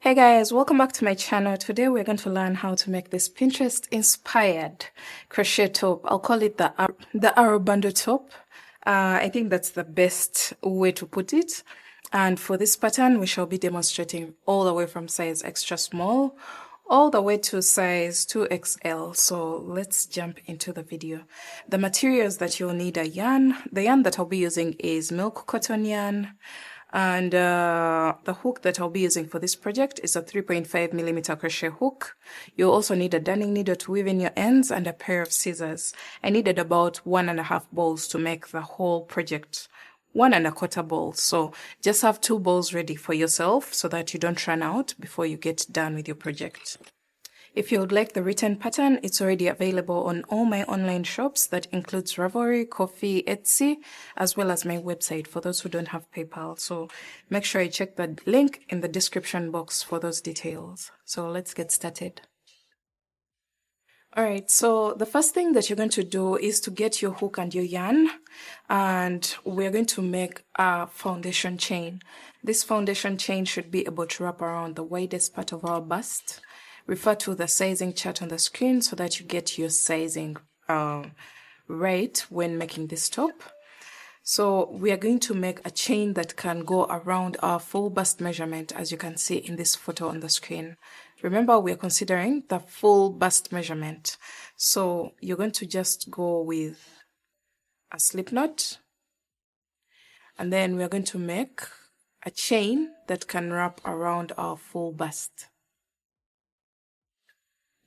Hey guys, welcome back to my channel. Today we're going to learn how to make this Pinterest inspired crochet top. I'll call it the arrow bandeau top. I think that's the best way to put it. And for this pattern, we shall be demonstrating all the way from size extra small all the way to size 2XL. So let's jump into the video. The materials that you'll need are yarn. The yarn that I'll be using is milk cotton yarn. And the hook that I'll be using for this project is a 3.5mm crochet hook. You'll also need a darning needle to weave in your ends and a pair of scissors. I needed about 1.5 balls to make the whole project. 1.25 balls. So just have 2 balls ready for yourself so that you don't run out before you get done with your project. If you would like the written pattern, it's already available on all my online shops. That includes Ravelry, Ko-fi, Etsy, as well as my website for those who don't have PayPal. So make sure you check the link in the description box for those details. So let's get started. Alright, so the first thing that you're going to do is to get your hook and your yarn, and we're going to make a foundation chain. This foundation chain should be able to wrap around the widest part of our bust. Refer to the sizing chart on the screen so that you get your sizing right when making this top. So we are going to make a chain that can go around our full bust measurement, as you can see in this photo on the screen. Remember, we are considering the full bust measurement. So you're going to just go with a slip knot, and then we are going to make a chain that can wrap around our full bust.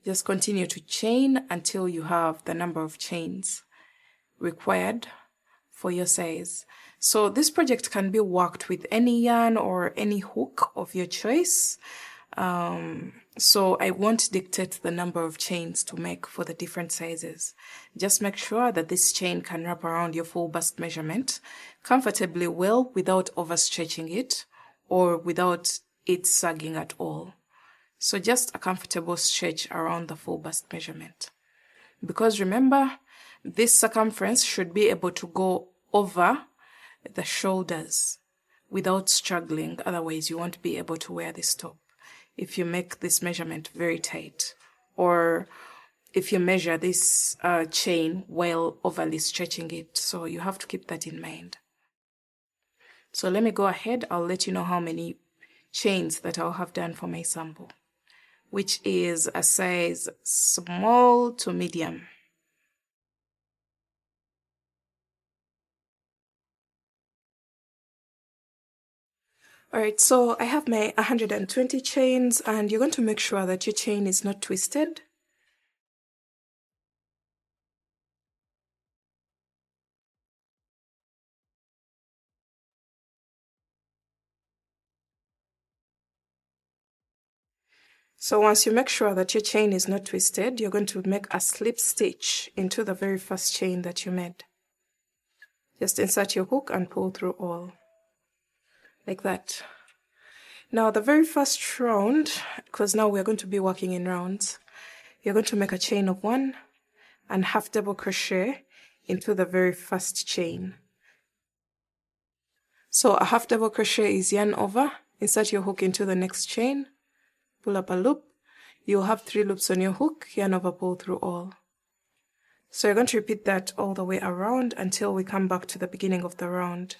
Just continue to chain until you have the number of chains required for your size. So this project can be worked with any yarn or any hook of your choice. So I won't dictate the number of chains to make for the different sizes. Just make sure that this chain can wrap around your full bust measurement comfortably well without overstretching it or without it sagging at all. So just a comfortable stretch around the full bust measurement. Because remember, this circumference should be able to go over the shoulders without struggling. Otherwise, you won't be able to wear this top if you make this measurement very tight, or if you measure this chain while overly stretching it. So you have to keep that in mind. So let me go ahead. I'll let you know how many chains that I'll have done for my sample, which is a size small to medium. Alright, so I have my 120 chains, and you're going to make sure that your chain is not twisted. So once you make sure that your chain is not twisted, you're going to make a slip stitch into the very first chain that you made. Just insert your hook and pull through all, like that. Now the very first round, because now we're going to be working in rounds, you're going to make a chain of 1 and half double crochet into the very first chain. So a half double crochet is yarn over, insert your hook into the next chain, pull up a loop. You'll have 3 loops on your hook, yarn over, pull through all. So you're going to repeat that all the way around until we come back to the beginning of the round,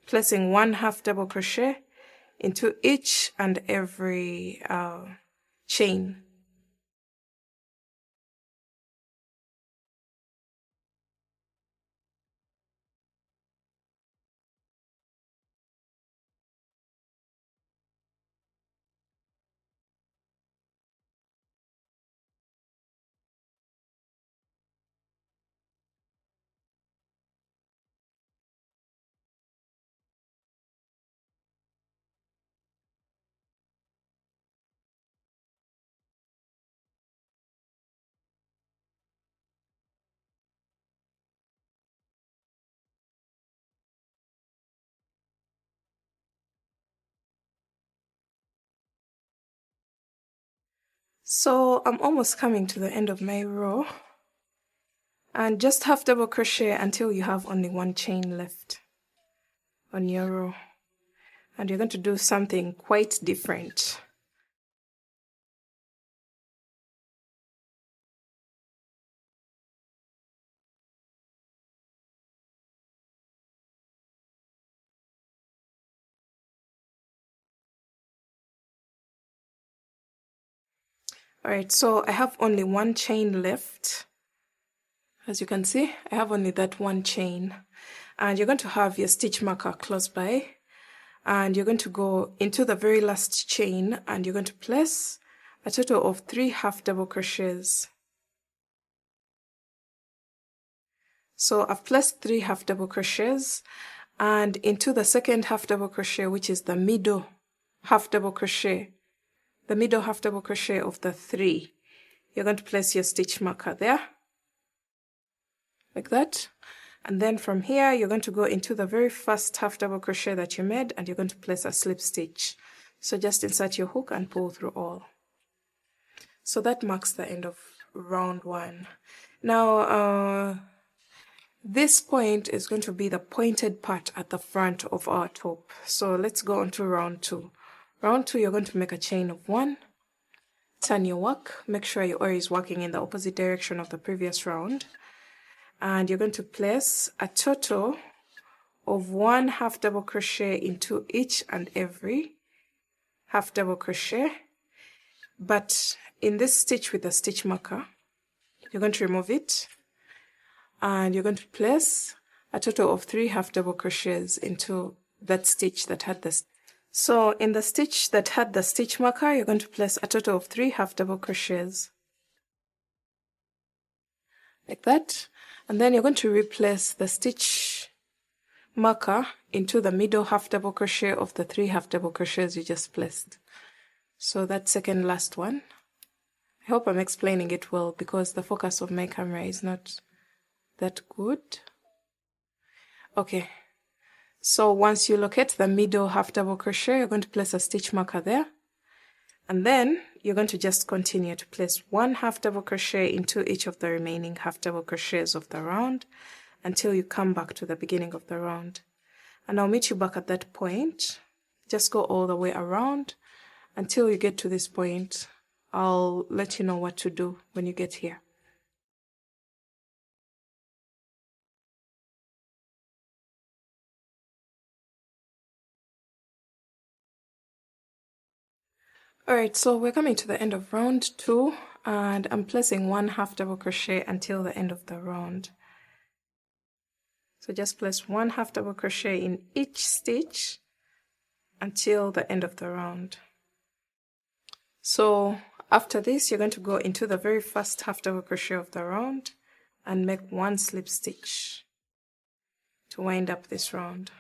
placing 1 half double crochet into each and every chain. So I'm almost coming to the end of my row, and just half double crochet until you have only 1 chain left on your row. And you're going to do something quite different Alright, so I have only one chain left. As you can see, I have only that one chain. And you're going to have your stitch marker close by. And you're going to go into the very last chain and you're going to place a total of 3 half double crochets. So I've placed 3 half double crochets, and into the second half double crochet, which is the middle half double crochet, the middle half double crochet of the 3, you're going to place your stitch marker there, like that. And then from here, you're going to go into the very first half double crochet that you made, and you're going to place a slip stitch. So just insert your hook and pull through all. So that marks the end of round 1. Now, this point is going to be the pointed part at the front of our top. So let's go on to round 2. Round 2, you're going to make a chain of 1, turn your work, make sure your oar is working in the opposite direction of the previous round. And you're going to place a total of 1 half double crochet into each and every half double crochet. But in this stitch with the stitch marker, you're going to remove it and you're going to place a total of 3 half double crochets into that stitch that had the. So in the stitch that had the stitch marker, you're going to place a total of 3 half double crochets, like that. And then you're going to replace the stitch marker into the middle half double crochet of the 3 half double crochets you just placed. So that second last one. I hope I'm explaining it well because the focus of my camera is not that good. Okay, so once you locate the middle half double crochet, you're going to place a stitch marker there, and then you're going to just continue to place 1 half double crochet into each of the remaining half double crochets of the round until you come back to the beginning of the round. And I'll meet you back at that point. Just go all the way around until you get to this point. I'll let you know what to do when you get here. Alright, so we're coming to the end of round 2 and I'm placing 1 half double crochet until the end of the round. So just place 1 half double crochet in each stitch until the end of the round. So after this, you're going to go into the very first half double crochet of the round and make 1 slip stitch to wind up this round.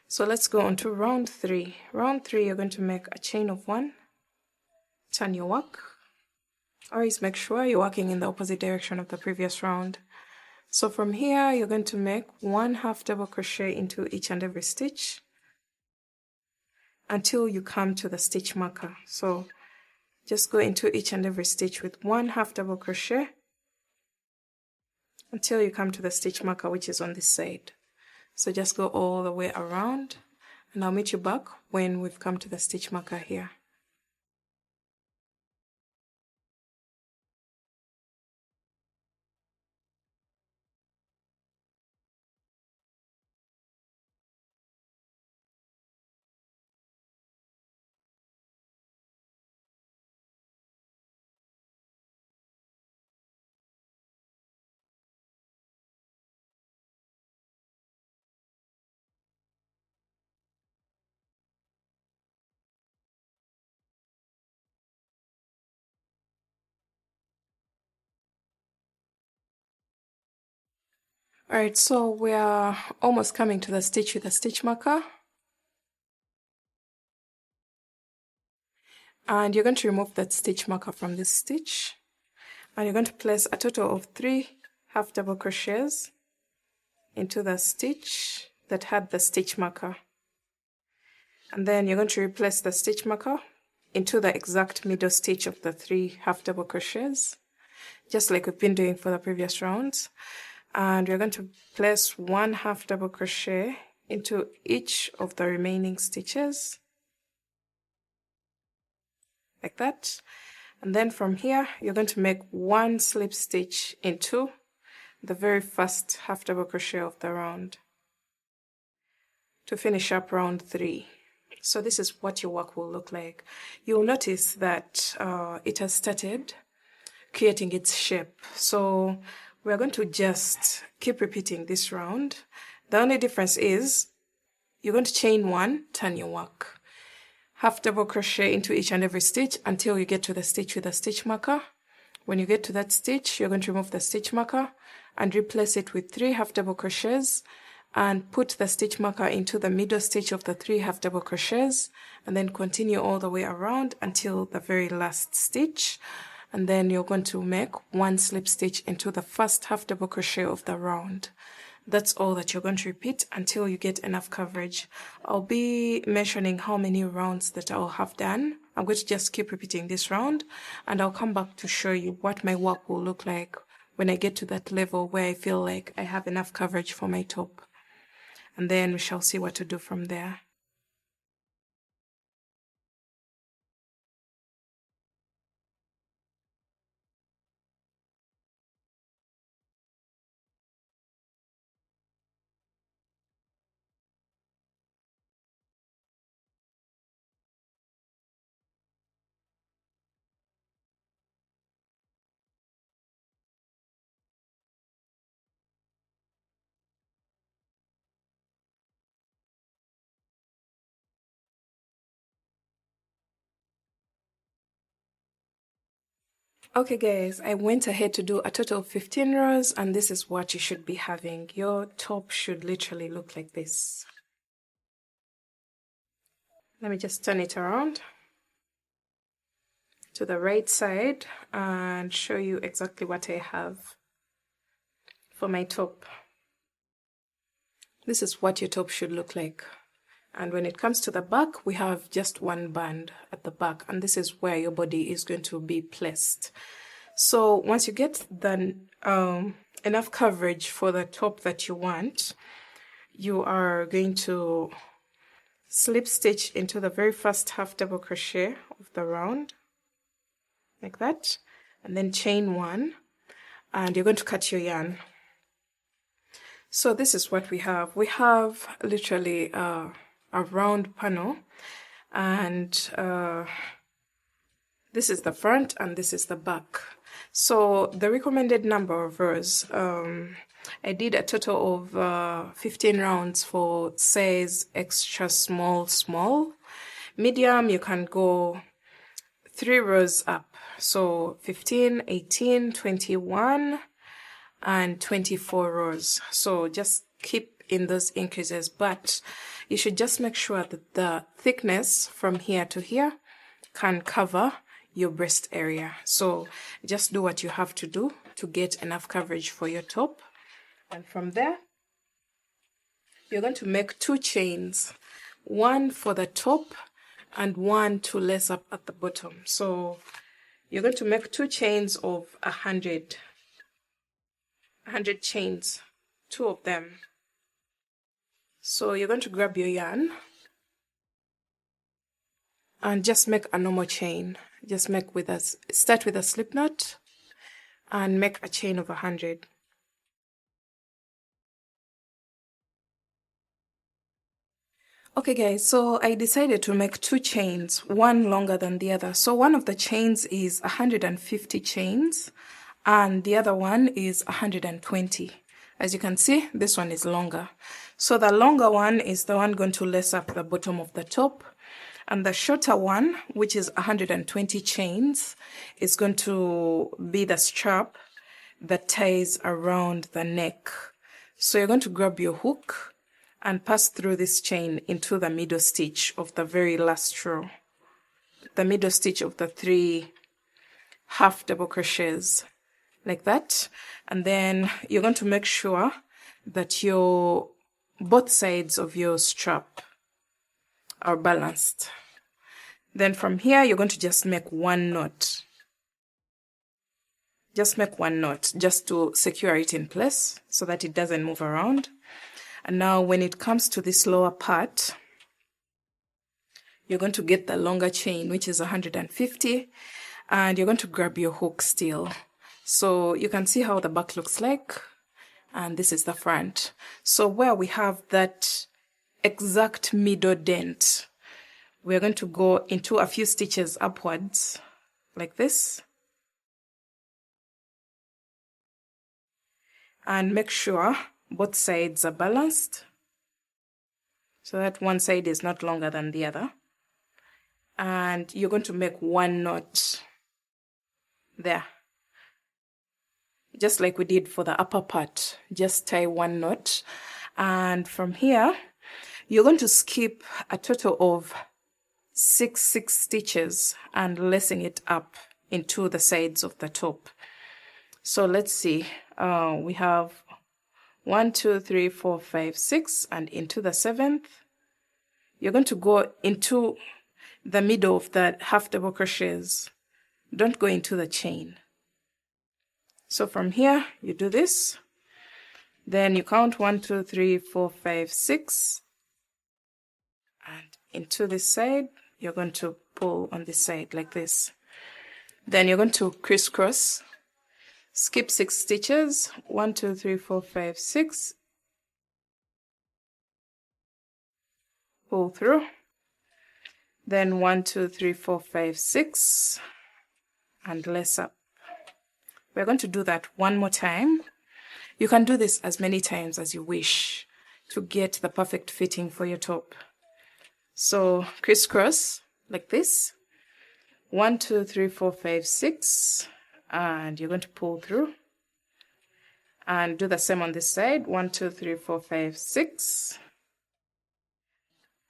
So let's go on to round 3. Round 3, you're going to make a chain of 1, turn your work. Always make sure you're working in the opposite direction of the previous round. So from here, you're going to make 1 half double crochet into each and every stitch until you come to the stitch marker. So just go into each and every stitch with 1 half double crochet until you come to the stitch marker, which is on this side. So just go all the way around and I'll meet you back when we've come to the stitch marker here. Alright, so we are almost coming to the stitch with the stitch marker. And you're going to remove that stitch marker from this stitch. And you're going to place a total of 3 half double crochets into the stitch that had the stitch marker. And then you're going to replace the stitch marker into the exact middle stitch of the 3 half double crochets, just like we've been doing for the previous rounds. And we're going to place 1 half double crochet into each of the remaining stitches, like that. And then from here, you're going to make 1 slip stitch into the very first half double crochet of the round to finish up round 3. So this is what your work will look like. You'll notice that it has started creating its shape. So we're going to just keep repeating this round. The only difference is you're going to chain one, turn your work. Half double crochet into each and every stitch until you get to the stitch with a stitch marker. When you get to that stitch, you're going to remove the stitch marker and replace it with 3 half double crochets and put the stitch marker into the middle stitch of the 3 half double crochets, and then continue all the way around until the very last stitch. And then you're going to make 1 slip stitch into the first half double crochet of the round. That's all that you're going to repeat until you get enough coverage. I'll be mentioning how many rounds that I'll have done. I'm going to just keep repeating this round, and I'll come back to show you what my work will look like when I get to that level where I feel like I have enough coverage for my top. And then we shall see what to do from there. Okay guys, I went ahead to do a total of 15 rows, and this is what you should be having. Your top should literally look like this. Let me just turn it around to the right side and show you exactly what I have for my top. This is what your top should look like. And when it comes to the back, we have just 1 band at the back, and this is where your body is going to be placed. So once you get the enough coverage for the top that you want, you are going to slip stitch into the very first half double crochet of the round, like that, and then chain 1, and you're going to cut your yarn. So this is what we have. We have literally a round panel, and this is the front and this is the back. So the recommended number of rows, I did a total of 15 rounds for size extra small, small. Medium, you can go 3 rows up. So 15, 18, 21, and 24 rows. So just keep in those increases, but you should just make sure that the thickness from here to here can cover your breast area. So just do what you have to do to get enough coverage for your top, and from there you're going to make 2 chains, 1 for the top and 1 to lace up at the bottom. So you're going to make 2 chains of 100 chains, 2 of them. So you're going to grab your yarn and just make a normal chain. Just make with us, start with a slip knot and make a chain of 100. Okay guys, so I decided to make 2 chains, one longer than the other. So one of the chains is 150 chains and the other one is 120. As you can see, this one is longer. So the longer one is the one going to lace up the bottom of the top, and the shorter one, which is 120 chains, is going to be the strap that ties around the neck. So you're going to grab your hook and pass through this chain into the middle stitch of the very last row, the middle stitch of the 3 half double crochets, like that. And then you're going to make sure that both sides of your strap are balanced. Then from here you're going to just make 1 knot. Just make 1 knot just to secure it in place so that it doesn't move around. And now when it comes to this lower part, you're going to get the longer chain, which is 150, and you're going to grab your hook still. So you can see how the back looks like, and this is the front. So where we have that exact middle dent, we're going to go into a few stitches upwards like this, and make sure both sides are balanced so that one side is not longer than the other. And you're going to make one knot there, just like we did for the upper part. Just tie one knot, and from here you're going to skip a total of 6 stitches and lacing it up into the sides of the top. So let's see, we have 1, 2, 3, 4, 5, 6, and into the 7th you're going to go into the middle of that half double crochets. Don't go into the chain. So from here you do this, then you count 1, 2, 3, 4, 5, 6, and into this side you're going to pull on this side like this. Then you're going to crisscross, skip 6 stitches, 1, 2, 3, 4, 5, 6, pull through, then 1, 2, 3, 4, 5, 6, and lace up. We're going to do that one more time. You can do this as many times as you wish to get the perfect fitting for your top. So crisscross like this, 1, 2, 3, 4, 5, 6, and you're going to pull through, and do the same on this side, 1, 2, 3, 4, 5, 6,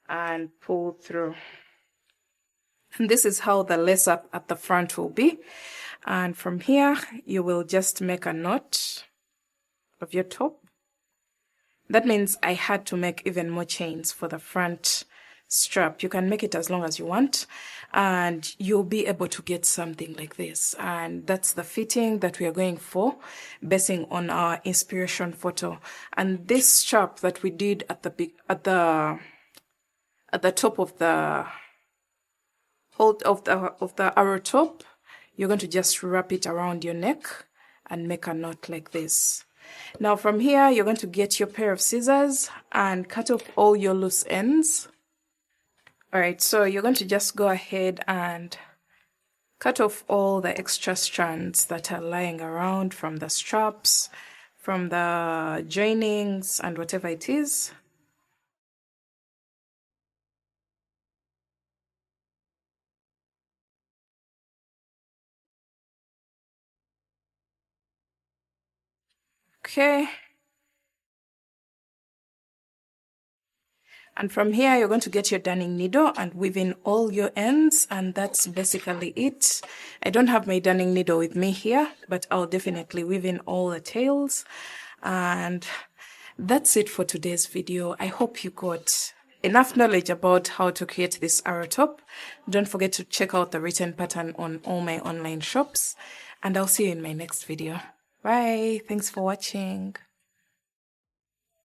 and pull through. And this is how the lace up at the front will be. And from here you will just make a knot of your top. That means I had to make even more chains for the front strap. You can make it as long as you want, and you'll be able to get something like this. And that's the fitting that we are going for, basing on our inspiration photo. And this strap that we did at the top of the of the arrow top, you're going to just wrap it around your neck and make a knot like this. Now from here you're going to get your pair of scissors and cut off all your loose ends. Alright, so you're going to just go ahead and cut off all the extra strands that are lying around from the straps, from the joinings, and whatever it is. Okay. And from here, you're going to get your darning needle and weave in all your ends, and that's basically it. I don't have my darning needle with me here, but I'll definitely weave in all the tails. And that's it for today's video. I hope you got enough knowledge about how to create this arrow top. Don't forget to check out the written pattern on all my online shops, and I'll see you in my next video. Bye. Thanks for watching.